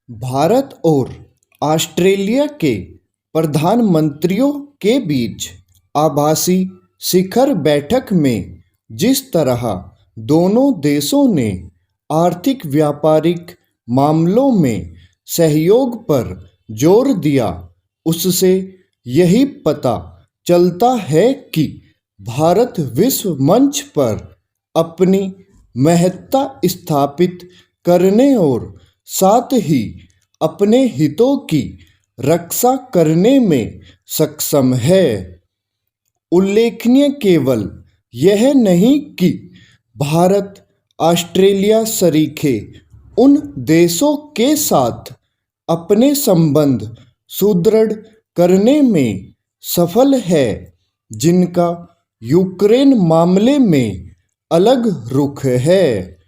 भारत और ऑस्ट्रेलिया के प्रधानमंत्रियों के बीच आभासी शिखर बैठक में जिस तरह दोनों देशों ने आर्थिक व्यापारिक मामलों में सहयोग पर जोर दिया, उससे यही पता चलता है कि भारत विश्व मंच पर अपनी महत्ता स्थापित करने और साथ ही अपने हितों की रक्षा करने में सक्षम है। उल्लेखनीय केवल यह नहीं कि भारत ऑस्ट्रेलिया सरीखे उन देशों के साथ अपने संबंध सुदृढ़ करने में सफल है जिनका यूक्रेन मामले में अलग रुख है,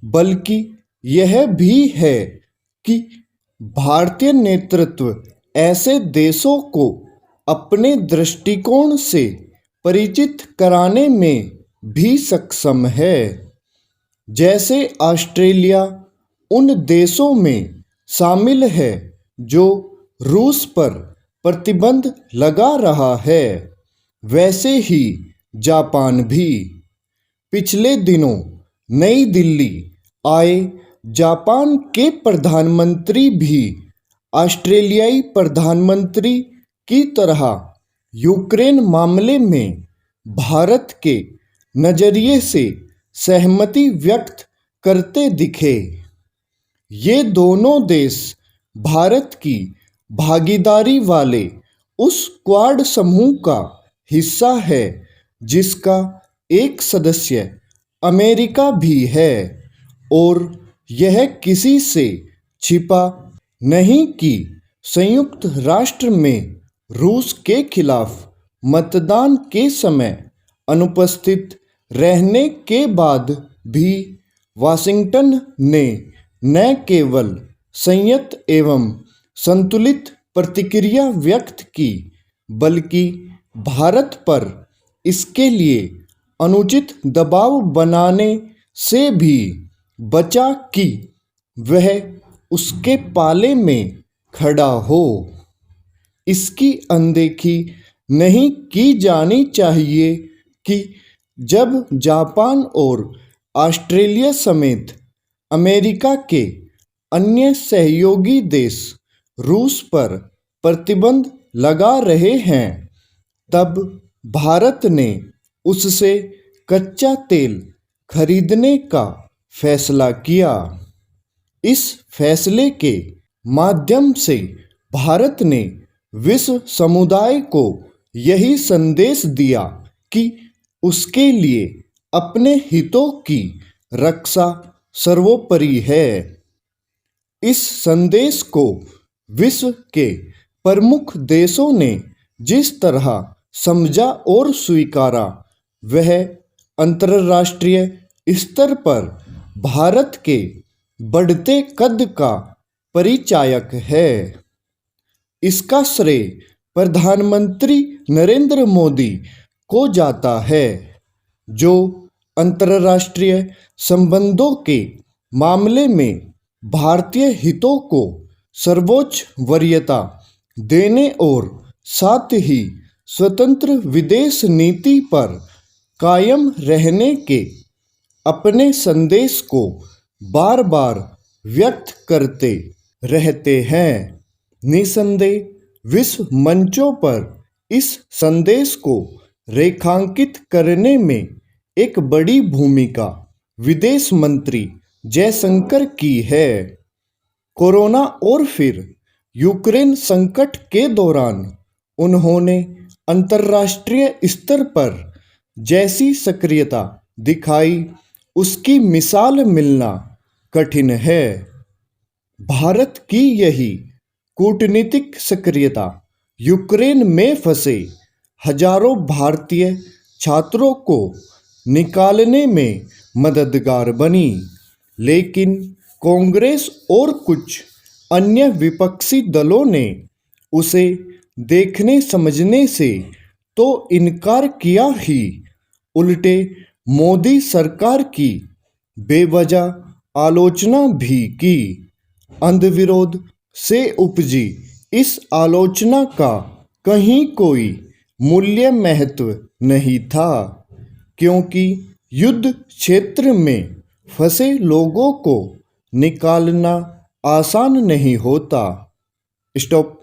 बल्कि यह भी है कि भारतीय नेतृत्व ऐसे देशों को अपने दृष्टिकोण से परिचित कराने में भी सक्षम है। जैसे ऑस्ट्रेलिया उन देशों में शामिल है जो रूस पर प्रतिबंध लगा रहा है, वैसे ही जापान भी। पिछले दिनों नई दिल्ली आए जापान के प्रधानमंत्री भी ऑस्ट्रेलियाई प्रधानमंत्री की तरह यूक्रेन मामले में भारत के नज़रिए से सहमति व्यक्त करते दिखे। ये दोनों देश भारत की भागीदारी वाले उस क्वाड समूह का हिस्सा है जिसका एक सदस्य अमेरिका भी है, और यह किसी से छिपा नहीं कि संयुक्त राष्ट्र में रूस के खिलाफ मतदान के समय अनुपस्थित रहने के बाद भी वाशिंगटन ने न केवल संयत एवं संतुलित प्रतिक्रिया व्यक्त की, बल्कि भारत पर इसके लिए अनुचित दबाव बनाने से भी बचा कि वह उसके पाले में खड़ा हो। इसकी अनदेखी नहीं की जानी चाहिए कि जब जापान और ऑस्ट्रेलिया समेत अमेरिका के अन्य सहयोगी देश रूस पर प्रतिबंध लगा रहे हैं, तब भारत ने उससे कच्चा तेल खरीदने का फैसला किया। इस फैसले के माध्यम से भारत ने विश्व समुदाय को यही संदेश दिया कि उसके लिए अपने हितों की रक्षा सर्वोपरि है। इस संदेश को विश्व के प्रमुख देशों ने जिस तरह समझा और स्वीकारा, वह अंतर्राष्ट्रीय स्तर पर भारत के बढ़ते कद का परिचायक है। इसका श्रेय प्रधानमंत्री नरेंद्र मोदी को जाता है, जो अंतर्राष्ट्रीय संबंधों के मामले में भारतीय हितों को सर्वोच्च वरीयता देने और साथ ही स्वतंत्र विदेश नीति पर कायम रहने के अपने संदेश को बार बार व्यक्त करते रहते हैं। निसंदेह विश्व मंचों पर इस संदेश को रेखांकित करने में एक बड़ी भूमिका विदेश मंत्री जयशंकर की है। कोरोना और फिर यूक्रेन संकट के दौरान उन्होंने अंतर्राष्ट्रीय स्तर पर जैसी सक्रियता दिखाई, उसकी मिसाल मिलना कठिन है। भारत की यही कूटनीतिक सक्रियता यूक्रेन में फंसे हजारों भारतीय छात्रों को निकालने में मददगार बनी, लेकिन कांग्रेस और कुछ अन्य विपक्षी दलों ने उसे देखने समझने से तो इनकार किया ही, उल्टे मोदी सरकार की बेवजह आलोचना भी की। अंधविरोध से उपजी इस आलोचना का कहीं कोई मूल्य महत्व नहीं था, क्योंकि युद्ध क्षेत्र में फंसे लोगों को निकालना आसान नहीं होता। स्टॉप।